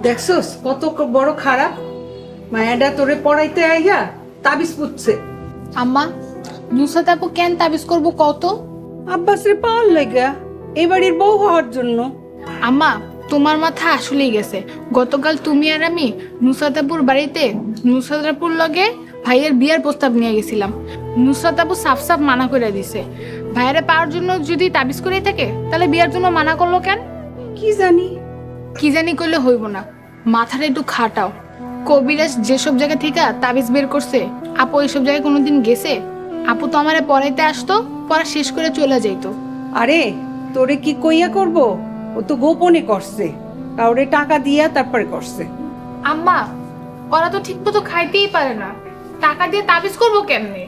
দেখছস কত বড় খারাপ। মায়াডা তোরে পড়াইতে আইয়া তাবিজ পুচ্ছে। আম্মা, নুসরাত আপু কেন তাবিজ করবো কত? আব্বাসরে পাওয়ার লাগা, এই বাড়ির বউ হওয়ার জন্য। আম্মা, তোমার মাথা আসলেই গেছে। গতকাল তুমি আর আমি নুসরাত আপুর বাড়িতে নুসরাত আপুর লগে ভাইয়ের বিয়ার প্রস্তাব নিয়ে গেছিলাম। নুসরাত আপু সাফ সাফ মানা করে দিছে। ভাইয়েরা পাওয়ার জন্য যদি তাবিজ করেই থাকে তাহলে বিয়ার জন্য মানা করলো কেন? কি জানি। কি জানি করলে হইব না, মাথাটা একটু খাটাও। কবিরাজ যেসব জায়গা থেকে তাবিজ বের করছে, আপু এইসব জায়গায় কোনোদিন গেছে? আপু তো আমারে পড়াইতে আসতো, পড়া শেষ করে চলে যাইতো। আরে তোরে কি কইয়া করব, ও তো গোপনে করছে, কাউরে টাকা দিয়া তারপরে করছে। আম্মা, ওরা তো ঠিক মতো খাইতেই পারে না, টাকা দিয়ে তাবিজ করবো কেমনে?